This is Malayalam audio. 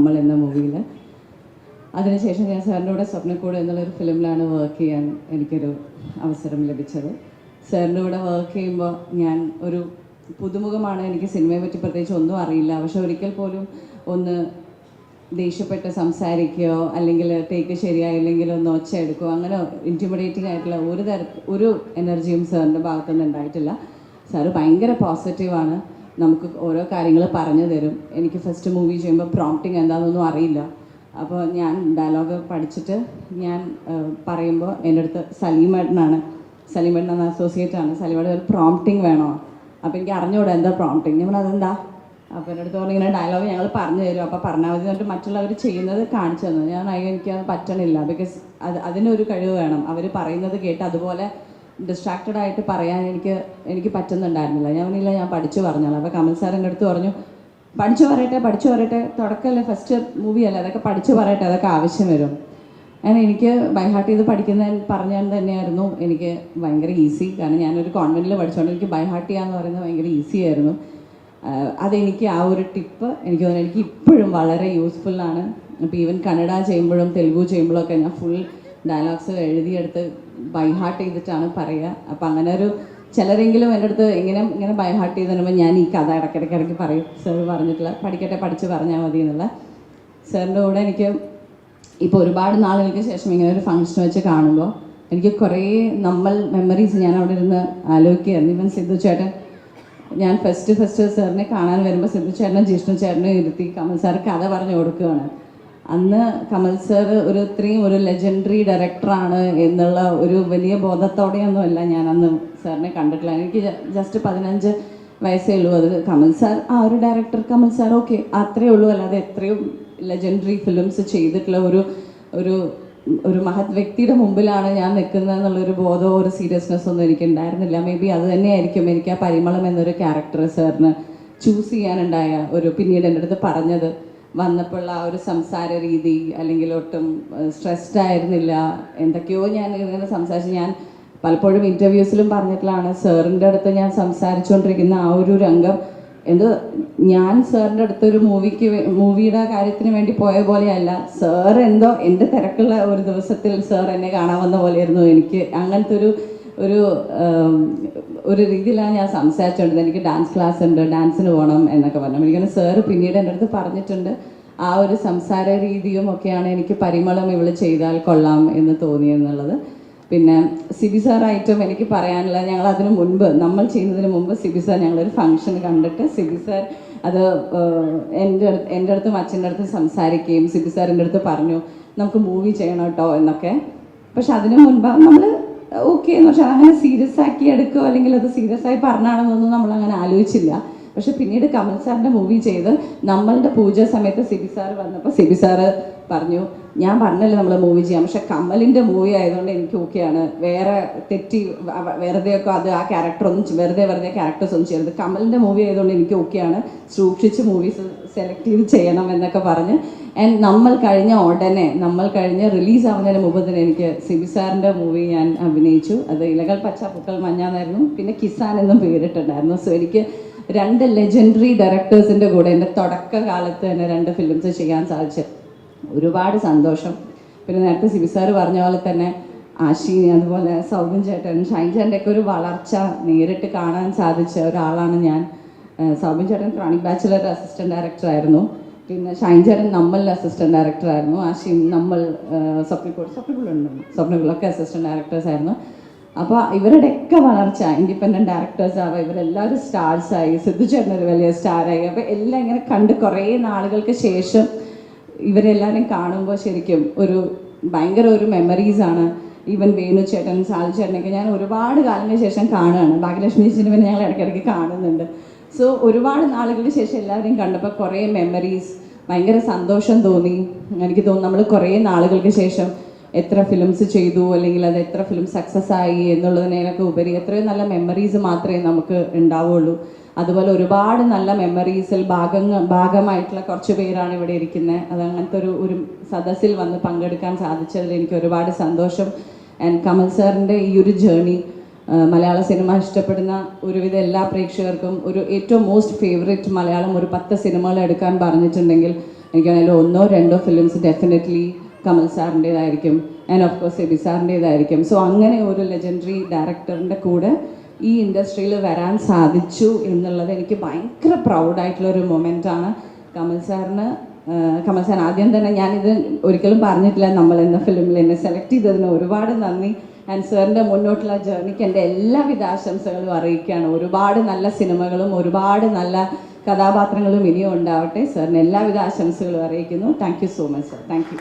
നമ്മൾ എന്ന മൂവിയിൽ. അതിനുശേഷം ഞാൻ സാറിൻ്റെ കൂടെ സ്വപ്നക്കൂട് എന്നുള്ളൊരു ഫിലിമിലാണ് വർക്ക് ചെയ്യാൻ എനിക്കൊരു അവസരം ലഭിച്ചത്. സാറിൻ്റെ കൂടെ വർക്ക് ചെയ്യുമ്പോൾ ഞാൻ ഒരു പുതുമുഖമാണ്, എനിക്ക് സിനിമയെ പറ്റി പ്രത്യേകിച്ച് ഒന്നും അറിയില്ല. പക്ഷെ ഒരിക്കൽ പോലും ഒന്ന് ദേഷ്യപ്പെട്ട് സംസാരിക്കുകയോ അല്ലെങ്കിൽ ടേക്ക് ശരിയായില്ലെങ്കിൽ ഒന്ന് ഒച്ച എടുക്കുകയോ അങ്ങനെ ഇൻറ്റിമിഡേറ്റിംഗ് ആയിട്ടുള്ള ഒരു എനർജിയും സാറിൻ്റെ ഭാഗത്തുനിന്ന് ഉണ്ടായിട്ടില്ല. സാറ് ഭയങ്കര പോസിറ്റീവാണ്, നമുക്ക് ഓരോ കാര്യങ്ങൾ പറഞ്ഞു തരും. എനിക്ക് ഫസ്റ്റ് മൂവി ചെയ്യുമ്പോൾ പ്രോംപ്റ്റിങ് എന്താണെന്നൊന്നും അറിയില്ല. അപ്പോൾ ഞാൻ ഡയലോഗ് പഠിച്ചിട്ട് ഞാൻ പറയുമ്പോൾ എൻ്റെ അടുത്ത് സലീമേട്ടനാണ് അസോസിയേറ്റാണ്. സലീമേട്ടൻ ഒരു പ്രോംപ്റ്റിങ് വേണോ? അപ്പോൾ എനിക്ക് അറിഞ്ഞുകൂടാ എന്താ പ്രോംപ്റ്റിങ്. നമ്മൾ അതെന്താ? അപ്പോൾ എൻ്റെ അടുത്ത് പറഞ്ഞു ഇങ്ങനെ ഡയലോഗ് ഞങ്ങൾ പറഞ്ഞു തരും, അപ്പോൾ പറഞ്ഞാൽ മതി എന്നിട്ട് മറ്റുള്ളവർ ചെയ്യുന്നത് കാണിച്ചു തന്നു. ഞാൻ എനിക്കത് പറ്റണില്ല, ബിക്കോസ് അതിനൊരു കഴിവ് വേണം. അവർ പറയുന്നത് കേട്ട് അതുപോലെ ഡിസ്ട്രാക്റ്റഡ് ആയിട്ട് പറയാൻ എനിക്ക് പറ്റുന്നുണ്ടായിരുന്നില്ല. ഞാൻ പറഞ്ഞില്ല, ഞാൻ പഠിച്ചു പറഞ്ഞോളാം. അപ്പോൾ കമൽ സാർ എൻ്റെ അടുത്ത് പറഞ്ഞു പഠിച്ചു പറയട്ടെ, തുടക്കമല്ലേ, ഫസ്റ്റ് മൂവി അല്ലേ, അതൊക്കെ പഠിച്ചു പറയട്ടെ, അതൊക്കെ ആവശ്യം വരും. അങ്ങനെ എനിക്ക് ബൈഹാർട്ട് ചെയ്ത് പറഞ്ഞാൽ തന്നെയായിരുന്നു എനിക്ക് ഭയങ്കര ഈസി. കാരണം ഞാനൊരു കോൺവെൻറ്റിൽ പഠിച്ചുകൊണ്ട് എനിക്ക് ബൈഹാർട്ട് ചെയ്യാന്ന് പറയുന്നത് ഭയങ്കര ഈസി ആയിരുന്നു. അതെനിക്ക് ആ ഒരു ടിപ്പ് എനിക്ക് തോന്നുന്നു എനിക്ക് ഇപ്പോഴും വളരെ യൂസ്ഫുള്ളാണ്. ഇപ്പോൾ ഈവൻ കന്നഡ ചെയ്യുമ്പോഴും തെലുഗു ചെയ്യുമ്പോഴും ഒക്കെ ഞാൻ ഫുൾ ഡയലോഗ്സ് എഴുതിയെടുത്ത് ബൈഹാർട്ട് ചെയ്തിട്ടാണ് പറയുക. അപ്പോൾ അങ്ങനെ ഒരു ചിലരെങ്കിലും എൻ്റെ അടുത്ത് ഇങ്ങനെ ബൈഹാർട്ട് ചെയ്ത് തരുമ്പോൾ ഞാൻ ഈ കഥ ഇടയ്ക്കിടയ്ക്ക് പറയും, സാർ പറഞ്ഞിട്ടില്ല, പഠിച്ച് പറഞ്ഞാൽ മതി എന്നുള്ള. സാറിൻ്റെ കൂടെ എനിക്ക് ഇപ്പോൾ ഒരുപാട് നാളുകൾക്ക് ശേഷം ഇങ്ങനെ ഒരു ഫംഗ്ഷൻ വെച്ച് കാണുമ്പോൾ എനിക്ക് കുറേ മെമ്മറീസ് ഞാൻ അവിടെ ഇരുന്ന് ആലോചിക്കുകയായിരുന്നു. ഇവൻ സിദ്ധു ചേട്ടൻ, ഞാൻ ഫസ്റ്റ് സാറിനെ കാണാൻ വരുമ്പോൾ സിദ്ധു ചേട്ടനും ജിഷ്ണു ചേട്ടനും ഇരുത്തി കമൽ സാർ കഥ പറഞ്ഞു കൊടുക്കുകയാണ്. അന്ന് കമൽ സാർ ഇത്രയും ഒരു ലെജൻഡറി ഡയറക്ടറാണ് എന്നുള്ള ഒരു വലിയ ബോധത്തോടെയൊന്നുമല്ല ഞാൻ അന്ന് സാറിനെ കണ്ടിട്ടില്ല. എനിക്ക് ജസ്റ്റ് 15 വയസ്സേ ഉള്ളൂ. അത് കമൽ സാർ ഒരു ഡയറക്ടർ കമൽ സാർ, ഓക്കെ, അത്രയേ ഉള്ളൂ. അല്ലാതെ എത്രയും ലെജൻഡറി ഫിലിംസ് ചെയ്തിട്ടുള്ള ഒരു മഹത് വ്യക്തിയുടെ മുമ്പിലാണ് ഞാൻ നിൽക്കുന്നത് എന്നുള്ളൊരു ബോധമോ ഒരു സീരിയസ്നെസ് ഒന്നും എനിക്ക് ഉണ്ടായിരുന്നില്ല. മേ ബി അത് തന്നെയായിരിക്കും എനിക്ക് ആ പരിമളം എന്നൊരു ക്യാരക്ടർ സാറിന് ചൂസ് ചെയ്യാനുണ്ടായ പിന്നീട് എൻ്റെ അടുത്ത് പറഞ്ഞത്. വന്നപ്പോൾ ആ ഒരു സംസാര രീതി, അല്ലെങ്കിൽ ഒട്ടും സ്ട്രെസ്ഡ് ആയിരുന്നില്ല. എന്തൊക്കെയോ ഞാൻ ഇങ്ങനെ സംസാരിച്ച്, ഞാൻ പലപ്പോഴും ഇൻ്റർവ്യൂസിലും പറഞ്ഞിട്ടുള്ളതാണ്, സാറിൻ്റെ അടുത്ത് ഞാൻ സംസാരിച്ചുകൊണ്ടിരിക്കുന്ന ആ ഒരു രംഗം ഞാൻ സാറിൻ്റെ അടുത്തൊരു മൂവിയുടെ കാര്യത്തിന് വേണ്ടി പോയ പോലെയല്ല. സാർ എന്തോ എൻ്റെ തിരക്കുള്ള ഒരു ദിവസത്തിൽ സാർ എന്നെ കാണാൻ വന്ന പോലെയായിരുന്നു. എനിക്ക് അങ്ങനത്തെ ഒരു രീതിയിലാണ് ഞാൻ സംസാരിച്ചുകൊണ്ടിരുന്നത്. എനിക്ക് ഡാൻസ് ക്ലാസ് ഉണ്ട്, ഡാൻസിന് പോകണം എന്നൊക്കെ പറഞ്ഞു. എനിക്കങ്ങനെ സാറ് പിന്നീട് എൻ്റെ അടുത്ത് പറഞ്ഞിട്ടുണ്ട്, ആ ഒരു സംസാര രീതിയും ഒക്കെയാണ് എനിക്ക് പരിമളം ഇവള് ചെയ്താൽ കൊള്ളാം എന്ന് തോന്നിയെന്നുള്ളത്. പിന്നെ സിബി സാറായിട്ടും എനിക്ക് പറയാനുള്ള, ഞങ്ങൾ അതിന് മുൻപ് നമ്മൾ ചെയ്യുന്നതിന് മുമ്പ് സിബി സാർ ഞങ്ങളൊരു ഫംഗ്ഷൻ കണ്ടിട്ട് സിബി സാർ അത് എൻ്റെ അടുത്തും അച്ഛൻ്റെ അടുത്തും സംസാരിക്കുകയും സിബി സാർ എൻ്റെ അടുത്ത് പറഞ്ഞു നമുക്ക് മൂവി ചെയ്യണം കേട്ടോ എന്നൊക്കെ. പക്ഷെ അതിന് മുൻപ് നമ്മൾ ഓക്കെ എന്ന് വെച്ചാൽ അങ്ങനെ സീരിയസ് ആക്കി എടുക്കുകയോ അല്ലെങ്കിൽ അത് സീരിയസ് ആയി പറഞ്ഞാണെന്നൊന്നും നമ്മളങ്ങനെ ആലോചിച്ചില്ല. പക്ഷെ പിന്നീട് കമൽ സാറിൻ്റെ മൂവി ചെയ്ത് നമ്മളുടെ പൂജ സമയത്ത് സിബി സാർ വന്നപ്പോൾ സിബി സാറ് പറഞ്ഞു, ഞാൻ പറഞ്ഞല്ലോ നമ്മൾ മൂവി ചെയ്യാം, പക്ഷെ കമലിൻ്റെ മൂവി ആയതുകൊണ്ട് എനിക്ക് ഓക്കെയാണ്, വേറെ വെറുതെയൊക്കെ ആ ക്യാരക്ടറൊന്നും വെറുതെ ക്യാരക്ടേഴ്സ് ഒന്നും ചെയ്യരുത്, കമലിൻ്റെ മൂവി ആയതുകൊണ്ട് എനിക്ക് ഓക്കെയാണ്, സൂക്ഷിച്ച് മൂവീസ് സെലക്ട് ചെയ്ത് ചെയ്യണം എന്നൊക്കെ പറഞ്ഞ്. ആൻഡ് നമ്മൾ കഴിഞ്ഞ് റിലീസ് ആവുന്നതിന് മുമ്പ് തന്നെ എനിക്ക് സിബി സാറിൻ്റെ മൂവി ഞാൻ അഭിനയിച്ചു. അത് ഇലകൾ പച്ച പൂക്കൾ മഞ്ഞ എന്നായിരുന്നു, പിന്നെ കിസാൻ എന്നും പേരിട്ടുണ്ടായിരുന്നു. സോ എനിക്ക് 2 ലെജൻഡറി ഡയറക്ടേഴ്സിൻ്റെ കൂടെ എൻ്റെ തുടക്കകാലത്ത് തന്നെ 2 ഫിലിംസ് ചെയ്യാൻ സാധിച്ചു. ഒരുപാട് സന്തോഷം. പിന്നെ നേരത്തെ സിബി സാർ പറഞ്ഞ പോലെ തന്നെ ആശീനി, അതുപോലെ സൗബിൻ ചേട്ടൻ, ഷൈൻ ചേട്ടൻ്റെയൊക്കെ ഒരു വളർച്ച നേരിട്ട് കാണാൻ സാധിച്ച ഒരാളാണ് ഞാൻ. സൗബിൻ ചേട്ടൻ ക്രോണിക് ബാച്ചിലർ അസിസ്റ്റൻറ്റ് ഡയറക്ടറായിരുന്നു, പിന്നെ ഷൈൻ ചേട്ടൻ നമ്മളിൽ അസിസ്റ്റൻറ്റ് ഡയറക്ടറായിരുന്നു, ആശീൻ നമ്മൾ സ്വപ്നക്കുളൊക്കെ അസിസ്റ്റൻറ്റ് ഡയറക്ടേഴ്സായിരുന്നു. അപ്പോൾ ഇവരുടെയൊക്കെ വളർച്ച, ഇൻഡിപെൻഡൻറ്റ് ഡയറക്ടേഴ്സ് ആവുക, ഇവരെല്ലാവരും സ്റ്റാർസായി, സിദ്ധു ചേട്ടൻ ഒരു വലിയ സ്റ്റാറായി. അപ്പോൾ എല്ലാം ഇങ്ങനെ കണ്ട് കുറേ നാളുകൾക്ക് ശേഷം ഇവരെല്ലാവരും കാണുമ്പോൾ ശരിക്കും ഭയങ്കര ഒരു മെമ്മറീസാണ്. ഈവൻ വേണു ചേട്ടൻ, സാലു ചേട്ടനൊക്കെ ഞാൻ ഒരുപാട് കാലങ്ങൾക്ക് ശേഷം കാണുകയാണ്. ഭാഗ്യലക്ഷ്മി ചേച്ചിനെ പിന്നെ ഞങ്ങൾ ഇടയ്ക്കിടയ്ക്ക് കാണുന്നുണ്ട്. സോ ഒരുപാട് നാളുകൾക്ക് ശേഷം എല്ലാവരെയും കണ്ടപ്പോൾ കുറേ മെമ്മറീസ്, ഭയങ്കര സന്തോഷം തോന്നി. എനിക്ക് തോന്നുന്നു നമ്മൾ കുറേ നാളുകൾക്ക് ശേഷം എത്ര ഫിലിംസ് ചെയ്തു, അല്ലെങ്കിൽ അത് എത്ര ഫിലിം സക്സസ് ആയി എന്നുള്ളതിനൊക്കെ ഉപരി എത്രയും നല്ല മെമ്മറീസ് മാത്രമേ നമുക്ക് ഉണ്ടാവുള്ളൂ. അതുപോലെ ഒരുപാട് നല്ല മെമ്മറീസിൽ ഭാഗമായിട്ടുള്ള കുറച്ച് പേരാണ് ഇവിടെ ഇരിക്കുന്നത്. അത് അങ്ങനത്തെ ഒരു സദസ്സിൽ വന്ന് പങ്കെടുക്കാൻ സാധിച്ചതിൽ എനിക്ക് ഒരുപാട് സന്തോഷം. ആൻഡ് കമൽ സാറിൻ്റെ ഈ ഒരു ജേർണി മലയാള സിനിമ ഇഷ്ടപ്പെടുന്ന ഒരുവിധ എല്ലാ പ്രേക്ഷകർക്കും ഏറ്റവും മോസ്റ്റ് ഫേവറേറ്റ് മലയാളം 10 സിനിമകൾ എടുക്കാൻ പറഞ്ഞിട്ടുണ്ടെങ്കിൽ എനിക്കാണെങ്കിലും 1-2 ഫിലിംസ് ഡെഫിനറ്റ്ലി കമൽ സാറിൻ്റേതായിരിക്കും ആൻഡ് ഓഫ് കോഴ്സ് എബി സാറിൻ്റേതായിരിക്കും. സോ അങ്ങനെ ഒരു ലെജൻഡറി ഡയറക്ടറിൻ്റെ കൂടെ ഈ ഇൻഡസ്ട്രിയിൽ വരാൻ സാധിച്ചു എന്നുള്ളത് എനിക്ക് ഭയങ്കര പ്രൗഡായിട്ടുള്ളൊരു മൊമെൻ്റാണ്. കമൽ സാർ ആദ്യം തന്നെ ഞാനിത് ഒരിക്കലും പറഞ്ഞിട്ടില്ല, നമ്മൾ എന്ന ഫിലിമിൽ എന്നെ സെലക്ട് ചെയ്തതിന് ഒരുപാട് നന്ദി. ആൻഡ് സാറിൻ്റെ മുന്നോട്ടുള്ള ജേർണിക്ക് എൻ്റെ എല്ലാവിധ ആശംസകളും അറിയിക്കുകയാണ്. ഒരുപാട് നല്ല സിനിമകളും ഒരുപാട് നല്ല കഥാപാത്രങ്ങളും ഇനിയും ഉണ്ടാവട്ടെ. സാറിന് എല്ലാവിധ ആശംസകളും അറിയിക്കുന്നു. Thank you so much sir. Thank you.